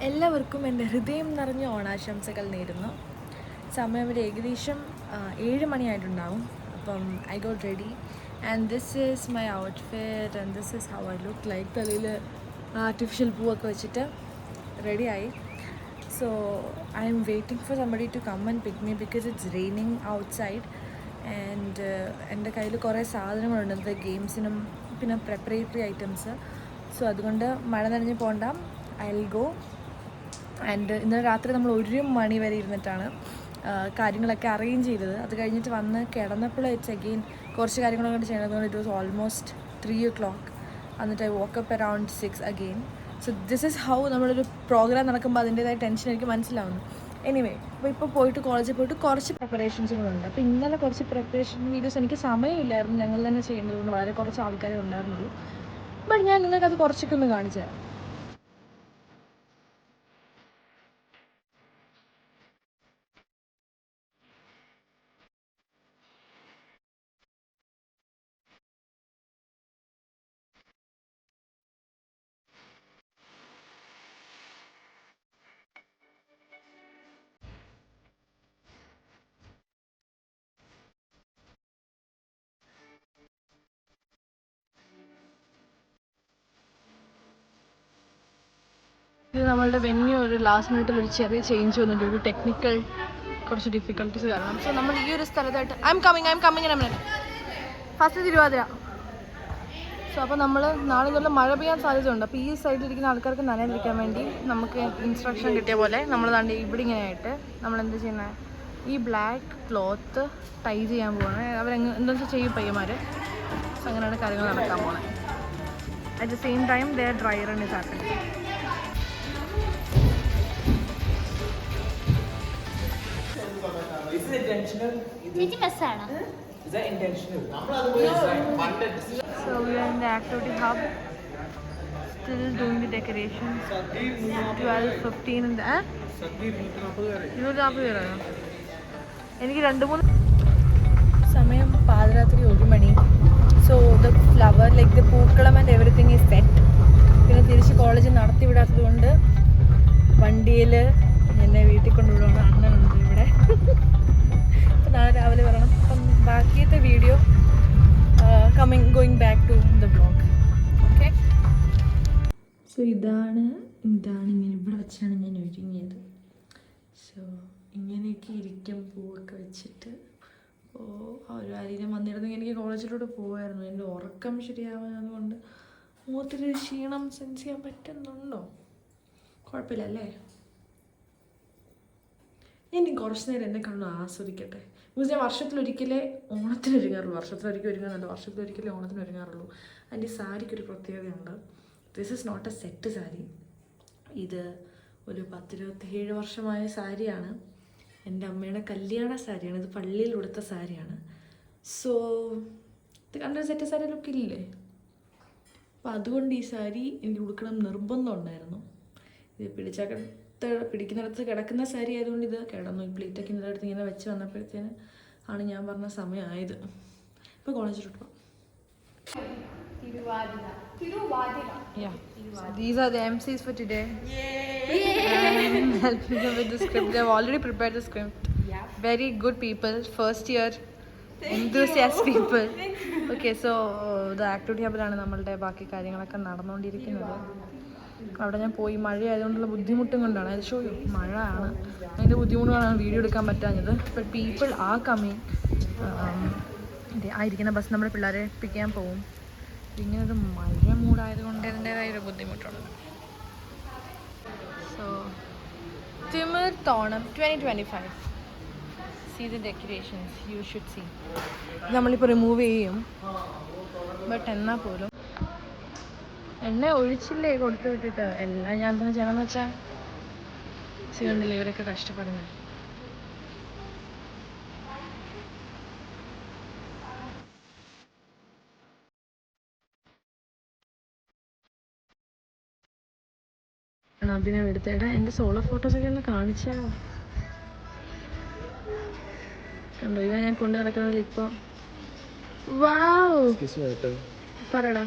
എല്ലാവർക്കും എൻ്റെ ഹൃദയം നിറഞ്ഞ ഓണാശംസകൾ നേരുന്നു. സമയം ഒരു ഏകദേശം 7 മണിയായിട്ടുണ്ടാവും. അപ്പം I got ready and this is my outfit and this is how I look like. തലയിൽ ആർട്ടിഫിഷ്യൽ പൂവൊക്കെ വെച്ചിട്ട് റെഡിയായി. So I am waiting for somebody to come and pick me because it's raining outside. And എൻ്റെ കയ്യിൽ കുറേ സാധനങ്ങളുണ്ട്, ഗെയിംസിനും പിന്നെ preparatory items. So അതുകൊണ്ട് മഴ നനഞ്ഞ് പോകണ്ട, ഐ വിൽ ഗോ. ആൻഡ് ഇന്നലെ രാത്രി നമ്മൾ 1 മണി വരെ ഇരുന്നിട്ടാണ് കാര്യങ്ങളൊക്കെ അറേഞ്ച് ചെയ്തത്. അത് കഴിഞ്ഞിട്ട് വന്ന് കിടന്നപ്പോൾ ഇറ്റ്സ് അഗെയിൻ കുറച്ച് കാര്യങ്ങളൊക്കെ ചെയ്യണതുകൊണ്ട് ഇറ്റ് വാസ് ഓൾമോസ്റ്റ് 3 o'clock. എന്നിട്ട് I woke up around 6 again. So this is how നമ്മളൊരു പ്രോഗ്രാം നടക്കുമ്പോൾ അതിൻ്റേതായ ടെൻഷൻ എനിക്ക് മനസ്സിലാവുന്നു. എനിവേ, അപ്പോൾ ഇപ്പോൾ പോയിട്ട് കോളേജിൽ പോയിട്ട് കുറച്ച് പ്രിപ്പറേഷൻസുകളുണ്ട്. അപ്പോൾ ഇന്നലെ കുറച്ച് പ്രിപ്പറേഷൻ വീഡിയോസ് എനിക്ക് സമയമില്ലായിരുന്നു, ഞങ്ങൾ തന്നെ ചെയ്യേണ്ടതുകൊണ്ട് വളരെ കുറച്ച് ആൾക്കാരെ ഉണ്ടായിരുന്നുള്ളൂ. ബട്ട് ഞാൻ നിങ്ങൾക്കത് കുറച്ചൊക്കെ ഒന്ന് കാണിച്ചു തരാം. ഇത് നമ്മളുടെ വെന്യൂ ഒരു ലാസ്റ്റ് മിനിറ്റിൽ ഒരു ചെറിയ ചേഞ്ച് വന്നിട്ട് ഒരു ടെക്നിക്കൽ കുറച്ച് ഡിഫിക്കൽട്ടീസ് കാരണം. സോ നമ്മൾ ഈ ഒരു സ്ഥലത്തായിട്ട് I am coming first Thiruvathira. So അപ്പോൾ നമ്മൾ നാളെ നല്ല മഴ പെയ്യാൻ സാധ്യതയുണ്ട്. അപ്പോൾ ഈ സൈഡിലിരിക്കുന്ന ആൾക്കാർക്ക് നനയാതിരിക്കാൻ വേണ്ടി നമുക്ക് ഇൻസ്ട്രക്ഷൻ കിട്ടിയ പോലെ നമ്മൾ ദാണ്ട് ഇവിടെ ഇങ്ങനെ ആയിട്ട് നമ്മളെന്ത് ചെയ്യുന്നത്, ഈ ബ്ലാക്ക് ക്ലോത്ത് ടൈ ചെയ്യാൻ പോകണേ. അവരെന്താ വെച്ചാൽ ചെയ്യും പയ്യന്മാർ. സോ അങ്ങനെയാണ് കാര്യങ്ങൾ നടക്കാൻ പോകുന്നത്. At the same time there dry run is happening. Is it intentional? Is that intentional? So we are in the activity hub, still doing the decorations. 12:15 in the 240 പേരാണ്. എനിക്ക് 2-3 സമയം പാതിരാത്രി 1 മണി. So the flower like the pookalam and everything is set. പിന്നെ തിരിച്ച് college നടത്തി വിടാത്തത് കൊണ്ട് വണ്ടിയിൽ എന്നെ വീട്ടിൽ കൊണ്ടുവിടുകയാണ്. അണ്ണനുണ്ട് ഇവിടെ. അപ്പം നാളെ രാവിലെ വരണം. അപ്പം ബാക്കിയത്തെ video going back to the blog. Okay. So ഇതാണ് ഇങ്ങനെ ഇവിടെ വെച്ചാണ് ഞാൻ ഒരുങ്ങിയത്. സോ ഇങ്ങനെയൊക്കെ ഇരിക്കും പൂവൊക്കെ വെച്ചിട്ട്. ഒരു ആരെയും വന്നിരുന്നെങ്കിൽ എനിക്ക് കോളേജിലോട്ട് പോകുമായിരുന്നു. എൻ്റെ ഉറക്കം ശരിയാവാത്തതുകൊണ്ട് മുഖത്തൊരു ക്ഷീണം സെൻസ് ചെയ്യാൻ പറ്റുന്നുണ്ടോ? കുഴപ്പമില്ല അല്ലേ? ഞാൻ കുറച്ച് നേരം എന്നെ കാണുന്നു ആസ്വദിക്കട്ടെ. ബിക്കോസ് ഞാൻ വർഷത്തിലൊരിക്കലേ ഓണത്തിന് ഒരുങ്ങാറുള്ളൂ. വർഷത്തിലൊരിക്കലേ ഓണത്തിന് ഒരുങ്ങാറുള്ളൂ. അതിൻ്റെ ഈ സാരിക്കൊരു പ്രത്യേകതയുണ്ട്. This is not a set sari. ഇത് ഒരു 10-27 വർഷമായ സാരിയാണ്. എൻ്റെ അമ്മയുടെ കല്യാണ സാരിയാണ്. ഇത് പള്ളിയിൽ ഉടുത്ത സാരിയാണ്. സോ ഇത് കണ്ട സെറ്റ് സാരി ലുക്ക് ഇല്ലേ? അപ്പോൾ അതുകൊണ്ട് ഈ സാരി എനിക്ക് ഉടുക്കണം നിർബന്ധം ഉണ്ടായിരുന്നു. ഇത് പിടിക്കുന്നിടത്ത് കിടക്കുന്ന സാരി ആയതുകൊണ്ട് ഇത് കിടന്നു. ഈ പ്ലേറ്റൊക്കെ ഇന്നലെ അടുത്ത് ഇങ്ങനെ വെച്ച് വന്നപ്പോഴത്തേന് ആണ് ഞാൻ പറഞ്ഞ സമയമായത്. ഇപ്പോൾ കോളേജിലോട്ട് പോകാം. Yeah. These are the MCs for today. I'm helping them with the script. They've already prepared the script. Very good people. First year enthusiast people. Okay, so the activity hub-ലാണ് നമ്മളുടെ ബാക്കി കാര്യങ്ങളൊക്കെ നടന്നുകൊണ്ടിരിക്കുന്നത്. അവിടെ ഞാൻ പോയി മഴയായതുകൊണ്ടുള്ള ബുദ്ധിമുട്ടും കൊണ്ടാണ്. അത് ഷോ മഴ ആണ്, അതിൻ്റെ ബുദ്ധിമുട്ടുകളാണ് വീഡിയോ എടുക്കാൻ പറ്റാഞ്ഞത്. ബട്ട് പീപ്പിൾ ആ കമ്മിങ്. ആയിരിക്കുന്ന ബസ് നമ്മുടെ പിള്ളേരെ പിക്ക് ചെയ്യാൻ പോകും. ഇങ്ങനെ ഒരു മഴ മൂടായതുകൊണ്ട് അതിൻ്റേതായൊരു ബുദ്ധിമുട്ടുണ്ട്. സോ തിമിർ തോണം 2025. See the decorations, you should see. നമ്മളിപ്പോൾ റിമൂവ് ചെയ്യും. ബട്ട് എന്നാൽ പോലും എണ്ണ ഒഴിച്ചില്ലേ കൊടുത്തു വിട്ടിട്ട്. എല്ലാം ഞാൻ എന്താ ചെയ്യണമെന്ന് വെച്ചാൽ ചെയ്യണ്ടില്ല. ഇവരൊക്കെ കഷ്ടപ്പെടുന്നത്. അഭിനയം എടുത്തേടാ എൻ്റെ സോളോ ഫോട്ടോസൊക്കെ ഒന്ന് കാണിച്ചാ കണ്ടോ? ഇതാ ഞാൻ കൊണ്ട് നടക്കുന്നത് ഇപ്പോൾ. വാവ്, പറയടാ.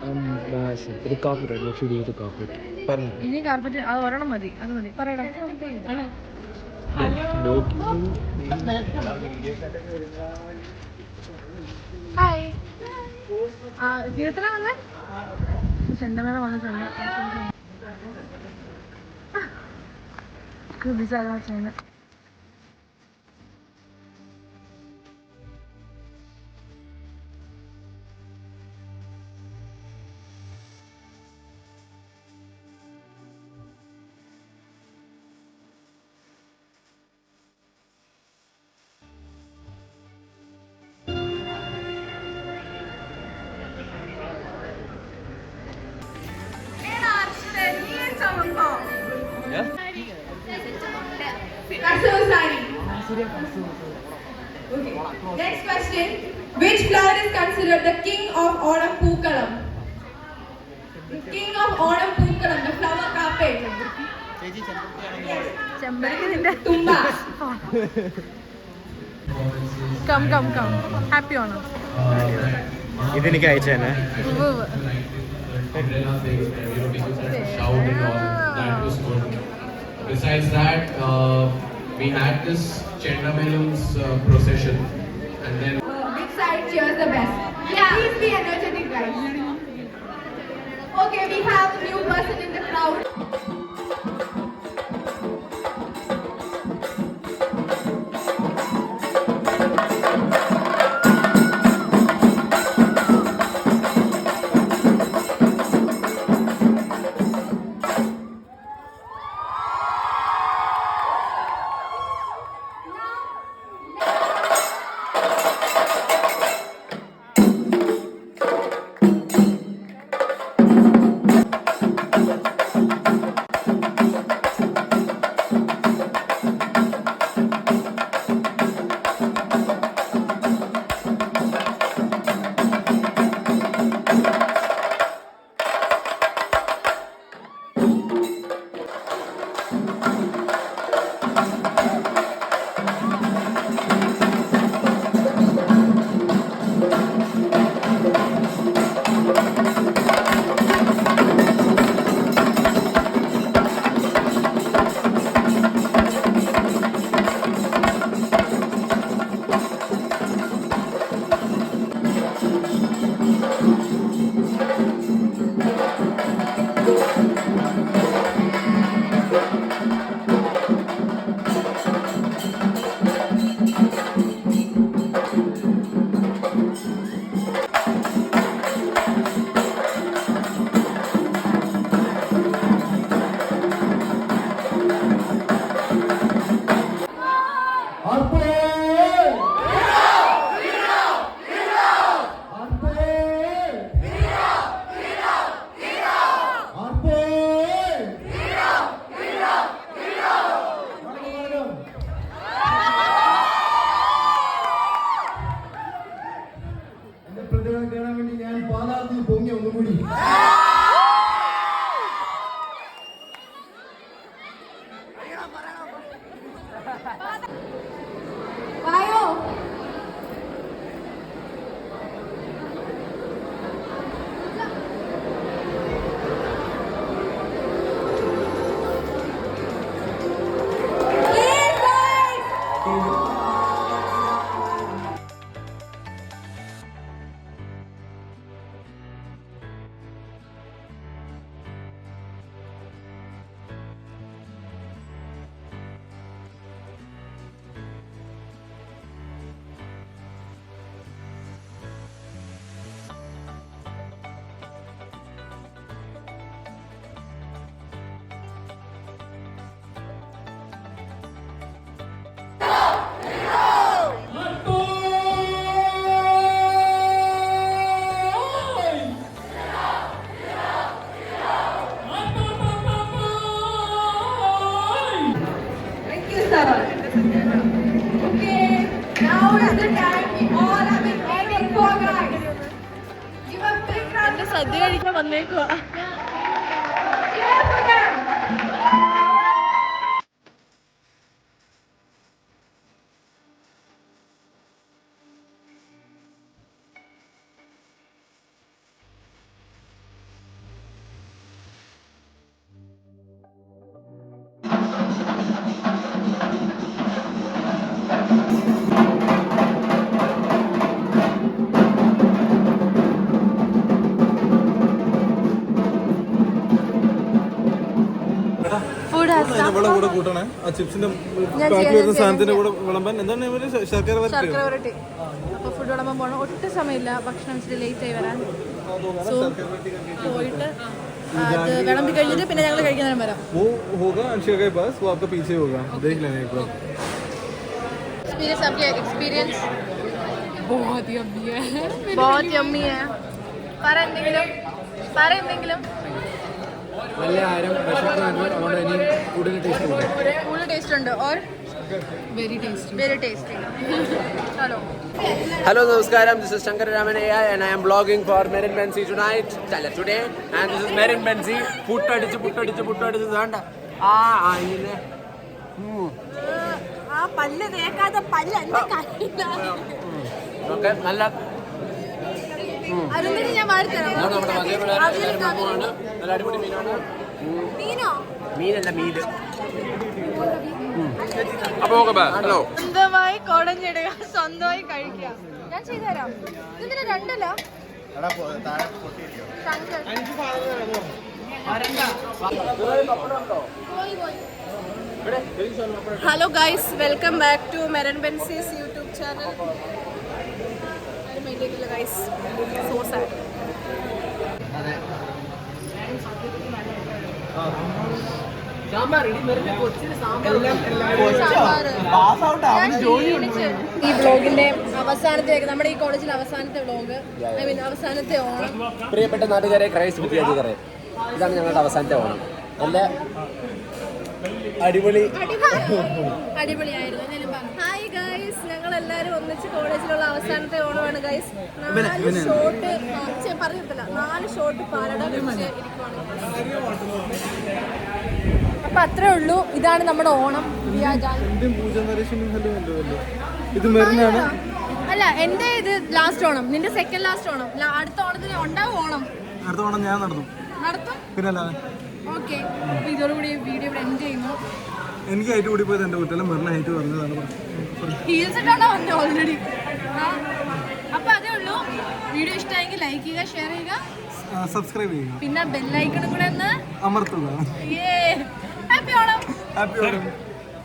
The carpet, what should we do with the carpet? ഇനി കാർപ്പറ്റ് അത് ഒരെണ്ണം മതി, അത് മതി. പറയടാ. ഹായ്. കീർത്തന വന്നേ? ചെണ്ടമേള വന്നിട്ടുണ്ട്. ബിസാകാ ചെയ്യുന്നത്. Okay. Next question. Which flower is considered the king of Onam Pookalam? The king of Onam Pookalam, the flower carpet. Tumba. Come. Happy Onam. ഇതെനിക്ക് അയച്ചേനെ. Shout and all. That was good. Besides that, we had this Chendamelum's procession, and then Which side cheers the best? Yeah. Please be energetic, guys. Okay, we have a new person in the crowd. Okay, now is the time we all have been waiting for, guys. Give a big round of സദ്യ കഴിക്കാൻ വന്നേക്കുവാ. cheer for them. Food ഇവിടെ കൂടെ കൂട്ടണേ ആ ചിപ്സിന്റെ pack വരുന്ന സാധനത്തിന്റെ കൂടെ വിളമ്പാൻ എന്താണ് ഇവര് ശർക്കര വരട്ടിയോ? ശർക്കര വരട്ടി. അപ്പോൾ ഫുഡ് വിളമ്പാൻ പോകണം. ഒട്ടും സമയമില്ല, ഭക്ഷണം വെച്ചിട്ട് ലേറ്റ് ആയി വരാൻ. സോ പോയിട്ട് അത് വിളമ്പി കഴിഞ്ഞിട്ട് പിന്നെ ഞങ്ങൾ കഴിക്കുന്നതിന് വരാം. वो होगा अंशिका के पास, वो आपका पीछे होगा, देख लेना एक बार. एक्सपीरियंस आपके एक्सपीरियंस बहुत यम्मी है. बहुत यम्मी है. പറ എന്തെങ്കിലും. നല്ല ആരും വിശക്കുന്നുണ്ട്, അതുകൊണ്ട് ഇനി കൂടുതൽ ടേസ്റ്റ് കൊടുക്കും. കൂടുതൽ ടേസ്റ്റ് ഉണ്ട്. Or Very tasty. Very tasty. Hello. Hello, Namaskaram. This is Shankar Ramanaya and I am blogging for Merin Benzi today. And this is Merin Benzi. പുട്ടടിച്ച് വേണ്ട. ഇങ്ങനെ. ആ പല്ല് തേക്കാത്ത പല്ല് എന്റെ കയ്യിലാണ്. ഓക്കെ, നല്ല അരുന്നിന് ഞാൻ മാറി തരാം. നമ്മുടെ മകേമാണ്. നല്ല അടിപൊളി മീനാണ്. മീനോ? മീനല്ല, മീന്. അപ്പൊ ഹലോ. സ്വന്തമായി കുടഞ്ഞിടുക, സ്വന്തമായി കഴിക്കുക. ഞാൻ ചെയ്തുതരാം. ഇതിന് രണ്ടല്ല. Hello guys, welcome back to മെരൻ ബെൻസീസ് YouTube channel. Guys, so sad. ഈ വ്ലോഗിന്റെ അവസാനത്തെ, നമ്മുടെ ഈ കോളേജിലെ അവസാനത്തെ വ്ലോഗ്, ഐ മീൻ അവസാനത്തെ ഓണം. പ്രിയപ്പെട്ട നാട്ടുകാരെ, ക്രൈസ്റ്റ് വിദ്യാർത്ഥികളെ, ഇതാണ് ഞങ്ങളുടെ അവസാനത്തെ ഓണം. നല്ല അടിപൊളിയായിരുന്നു. ഹായ് ഗൈസ്, ഞങ്ങൾ എല്ലാവരും ഒന്നിച്ച് കോളേജിലുള്ള അവസാനത്തെ ഓണമാണ് ഗൈസ്. 4 ഷോട്ട് പറഞ്ഞിട്ടില്ല, 4 ഷോട്ട് പാലട വെച്ച് ഇരിക്കുവാണ്. അപ്പൊ അത്രേ ഉള്ളൂ. ഇതാണ് നമ്മുടെ ഓണം. ഇത് മെറിനാണ്. അല്ല, എന്റെ ഇത് ലാസ്റ്റ് ഓണം, നിന്റെ സെക്കൻഡ് ലാസ്റ്റ് ഓണം. അടുത്ത ഓണത്തിന് ഉണ്ടാവും ഓണം. അടുത്ത ഓണം ഞാൻ നടത്തും. പിന്നല്ലാതെ ഓക്കെ. അപ്പൊ ഇതോടുകൂടി വീഡിയോ ഇവിടെ എൻഡ് ചെയ്യുന്നു. എനിക്ക് ഹൈറ്റ് കൂടി പോയത് എന്റെ കുട്ടികളെ മെറിന് ഹൈറ്റ് പറഞ്ഞതാണ്. ഹീൽസ് ഇട്ടാണോ വന്നത് ഓൾറെഡി? അപ്പൊ അതേ ഉള്ളൂ. വീഡിയോ ഇഷ്ടമായെങ്കിൽ ലൈക്ക് ചെയ്യുക, ഷെയർ ചെയ്യുക, സബ്സ്ക്രൈബ് ചെയ്യുക, പിന്നെ ബെല്ലൈക്കണും കൂടെ ഒന്ന് അമർത്തുക. ഹാപ്പി ഓണം. ഹാപ്പി ഓണം.